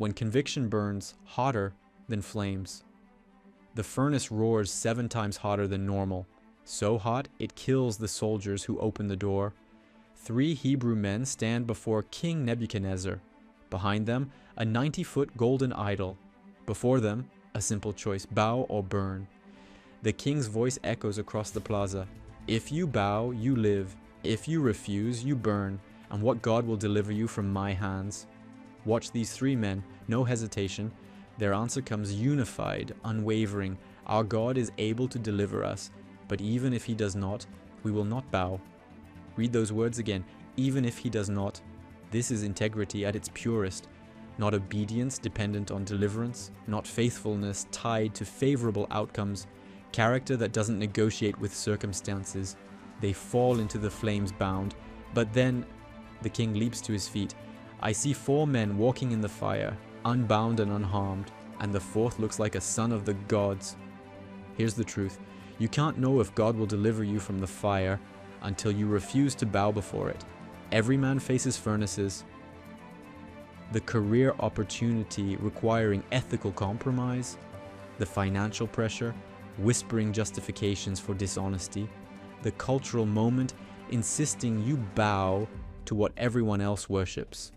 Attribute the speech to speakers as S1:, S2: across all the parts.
S1: when conviction burns hotter than flames. The furnace roars 7 times hotter than normal, so hot it kills the soldiers who open the door. 3 Hebrew men stand before King Nebuchadnezzar. Behind them, a 90-foot golden idol. Before them, a simple choice: bow or burn. The king's voice echoes across the plaza. If you bow, you live. If you refuse, you burn. And what God will deliver you from my hands? Watch these 3 men, no hesitation. Their answer comes unified, unwavering. Our God is able to deliver us, but even if he does not, we will not bow. Read those words again. Even if he does not. This is integrity at its purest. Not obedience dependent on deliverance, not faithfulness tied to favorable outcomes, character that doesn't negotiate with circumstances. They fall into the flames bound, but then the king leaps to his feet. I see 4 men walking in the fire, unbound and unharmed, and the 4th looks like a son of the gods. Here's the truth. You can't know if God will deliver you from the fire until you refuse to bow before it. Every man faces furnaces. The career opportunity requiring ethical compromise, the financial pressure, whispering justifications for dishonesty, the cultural moment insisting you bow to what everyone else worships.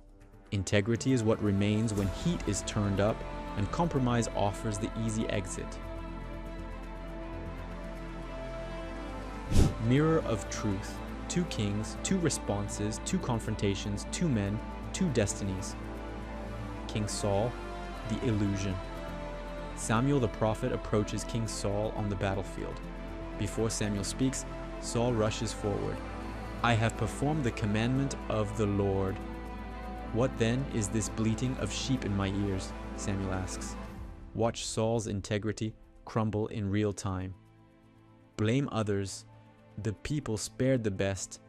S1: Integrity is what remains when heat is turned up and compromise offers the easy exit. Mirror of truth. 2 kings, 2 responses, 2 confrontations, 2 men, 2 destinies. King Saul, the illusion. Samuel the prophet approaches King Saul on the battlefield. Before Samuel speaks, Saul rushes forward. I have performed the commandment of the Lord. What then is this bleating of sheep in my ears? Samuel asks. Watch Saul's integrity crumble in real time. Blame others. The people spared the best.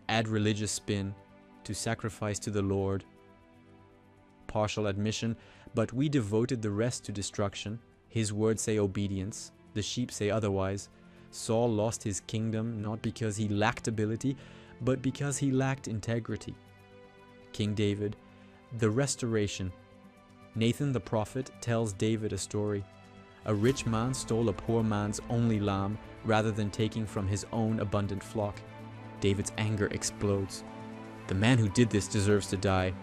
S1: Add religious spin to sacrifice to the Lord. Partial admission, but we devoted the rest to destruction. His words say obedience. The sheep say otherwise. Saul lost his kingdom not because he lacked ability, but because he lacked integrity. King David, the restoration. Nathan the prophet tells David a story. A rich man stole a poor man's only lamb rather than taking from his own abundant flock. David's anger explodes. The man who did this deserves to die.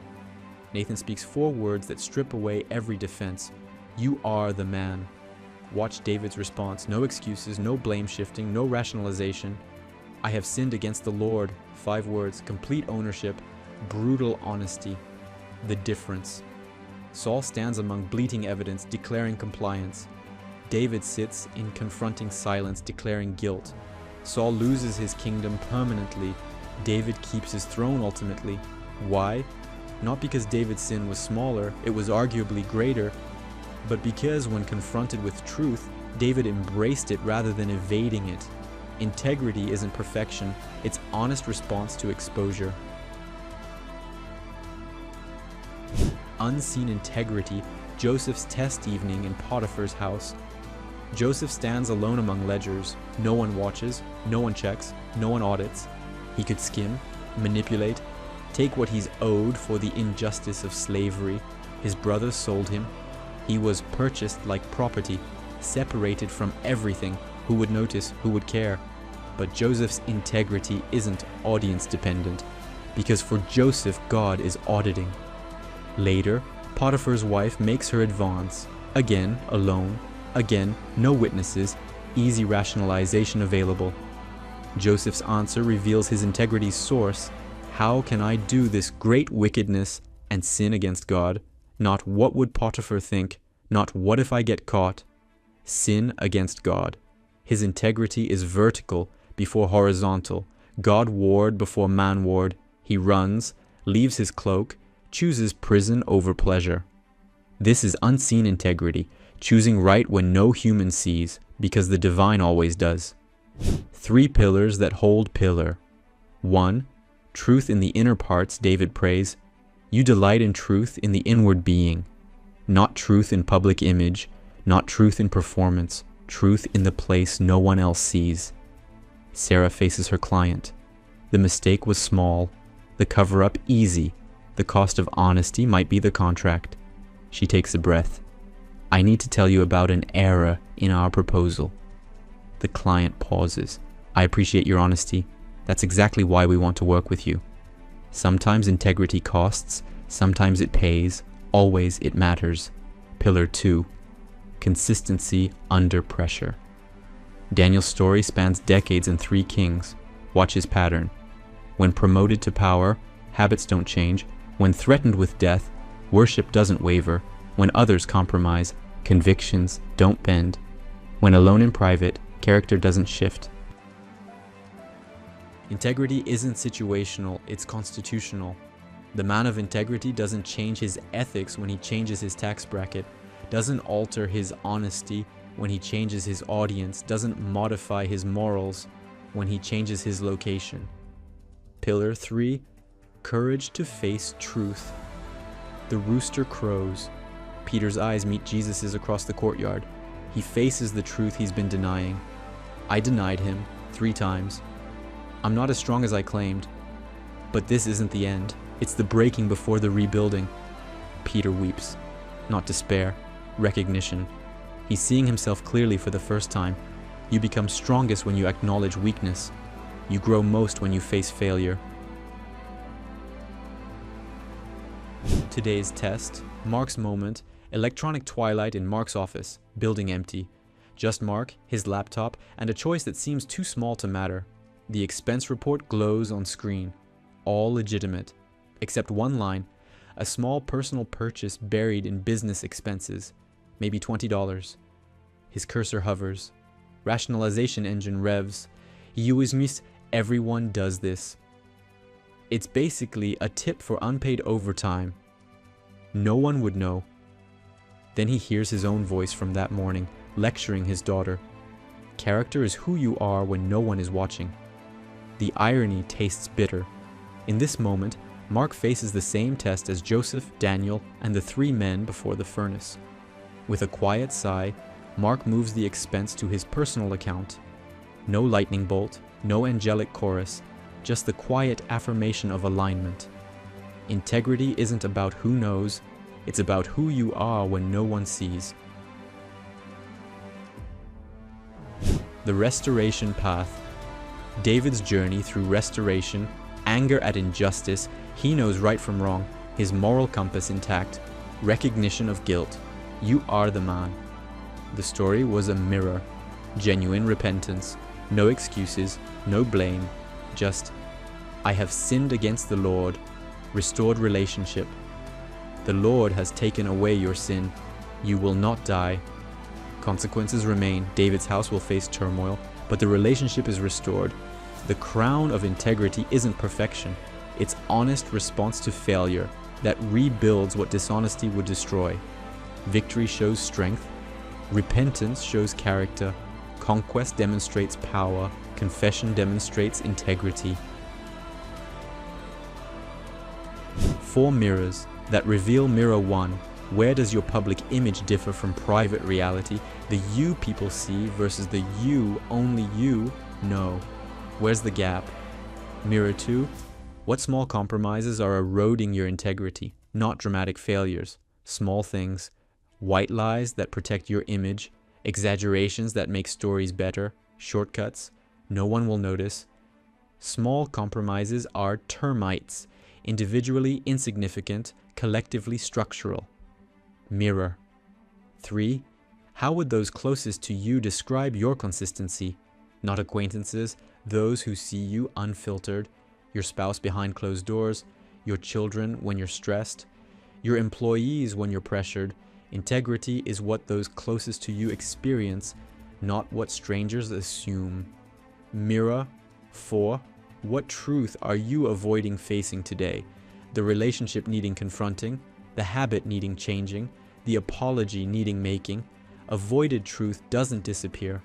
S1: Nathan speaks 4 words that strip away every defense. You are the man. Watch David's response. No excuses, no blame shifting, no rationalization. I have sinned against the Lord. 5 words. Complete ownership. Brutal honesty. The difference. Saul stands among bleating evidence, declaring compliance. David sits in confronting silence, declaring guilt. Saul loses his kingdom permanently. David keeps his throne ultimately. Why? Not because David's sin was smaller, it was arguably greater, but because when confronted with truth, David embraced it rather than evading it. Integrity isn't perfection, it's honest response to exposure. Unseen integrity, Joseph's test evening in Potiphar's house. Joseph stands alone among ledgers. No one watches, no one checks, no one audits. He could skim, manipulate, take what he's owed for the injustice of slavery. His brothers sold him. He was purchased like property, separated from everything. Who would notice? Who would care? But Joseph's integrity isn't audience dependent, because for Joseph, God is auditing. Later, Potiphar's wife makes her advance. Again, alone. Again, no witnesses. Easy rationalization available. Joseph's answer reveals his integrity's source. How can I do this great wickedness and sin against God? Not what would Potiphar think, not what if I get caught. Sin against God. His integrity is vertical before horizontal. God ward before man ward. He runs, leaves his cloak, chooses prison over pleasure. This is unseen integrity, choosing right when no human sees, because the divine always does. 3 pillars that hold pillar. 1. Truth in the inner parts, David prays. You delight in truth in the inward being. Not truth in public image, not truth in performance, truth in the place no one else sees. Sarah faces her client. The mistake was small, the cover-up easy. The cost of honesty might be the contract. She takes a breath. I need to tell you about an error in our proposal. The client pauses. I appreciate your honesty. That's exactly why we want to work with you. Sometimes integrity costs, sometimes it pays, always it matters. Pillar 2. Consistency under pressure. Daniel's story spans decades and 3 kings. Watch his pattern. When promoted to power, habits don't change. When threatened with death, worship doesn't waver. When others compromise, convictions don't bend. When alone in private, character doesn't shift. Integrity isn't situational, it's constitutional. The man of integrity doesn't change his ethics when he changes his tax bracket, doesn't alter his honesty when he changes his audience, doesn't modify his morals when he changes his location. Pillar 3. Courage to face truth. The rooster crows. Peter's eyes meet Jesus's across the courtyard. He faces the truth he's been denying. I denied him 3 times. I'm not as strong as I claimed. But this isn't the end. It's the breaking before the rebuilding. Peter weeps. Not despair. Recognition. He's seeing himself clearly for the first time. You become strongest when you acknowledge weakness. You grow most when you face failure. Today's test. Mark's moment. Electronic twilight in Mark's office. Building empty. Just Mark, his laptop, and a choice that seems too small to matter. The expense report glows on screen. All legitimate. Except one line. A small personal purchase buried in business expenses. Maybe $20. His cursor hovers. Rationalization engine revs. You is miss. Everyone does this. It's basically a tip for unpaid overtime. No one would know. Then he hears his own voice from that morning, lecturing his daughter. Character is who you are when no one is watching. The irony tastes bitter. In this moment, Mark faces the same test as Joseph, Daniel, and the 3 men before the furnace. With a quiet sigh, Mark moves the expense to his personal account. No lightning bolt, no angelic chorus, just the quiet affirmation of alignment. Integrity isn't about who knows, it's about who you are when no one sees. The restoration path. David's journey through restoration, anger at injustice, he knows right from wrong, his moral compass intact, recognition of guilt. You are the man. The story was a mirror. Genuine repentance. No excuses, no blame. Just, I have sinned against the Lord. Restored relationship. The Lord has taken away your sin. You will not die. Consequences remain. David's house will face turmoil, but the relationship is restored. The crown of integrity isn't perfection. It's honest response to failure that rebuilds what dishonesty would destroy. Victory shows strength. Repentance shows character. Conquest demonstrates power. Confession demonstrates integrity. 4 mirrors that reveal mirror 1. Where does your public image differ from private reality? The you people see versus the you only you know. Where's the gap? Mirror 2. What small compromises are eroding your integrity? Not dramatic failures. Small things. White lies that protect your image. Exaggerations that make stories better. Shortcuts. No one will notice. Small compromises are termites. Individually insignificant, collectively structural. Mirror. 3. How would those closest to you describe your consistency? Not acquaintances, those who see you unfiltered, your spouse behind closed doors, your children when you're stressed, your employees when you're pressured. Integrity is what those closest to you experience, not what strangers assume. Mirror. 4. What truth are you avoiding facing today? The relationship needing confronting, the habit needing changing, the apology needing making. Avoided truth doesn't disappear.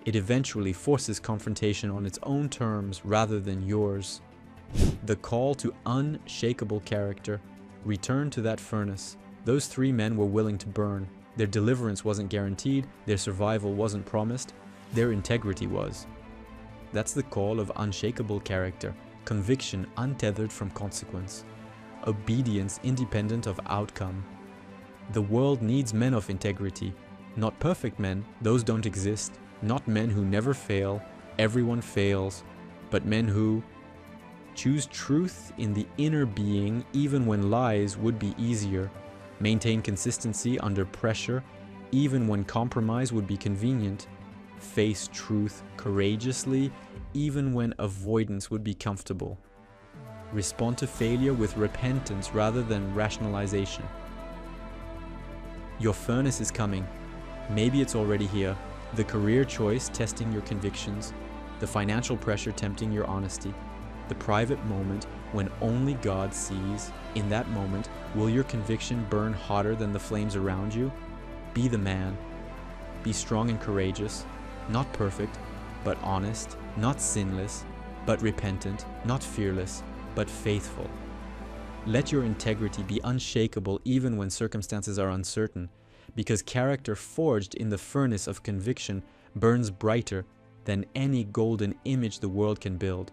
S1: It eventually forces confrontation on its own terms rather than yours. The call to unshakable character. Return to that furnace. Those 3 men were willing to burn. Their deliverance wasn't guaranteed, their survival wasn't promised, their integrity was. That's the call of unshakable character, conviction untethered from consequence, obedience independent of outcome. The world needs men of integrity. Not perfect men, those don't exist. Not men who never fail, everyone fails, but men who choose truth in the inner being even when lies would be easier, maintain consistency under pressure even when compromise would be convenient, face truth courageously even when avoidance would be comfortable, respond to failure with repentance rather than rationalization. Your furnace is coming. Maybe it's already here. The career choice testing your convictions, the financial pressure tempting your honesty, the private moment when only God sees. In that moment, will your conviction burn hotter than the flames around you? Be the man. Be strong and courageous, not perfect, but honest, not sinless, but repentant, not fearless, but faithful. Let your integrity be unshakable even when circumstances are uncertain, because character forged in the furnace of conviction burns brighter than any golden image the world can build.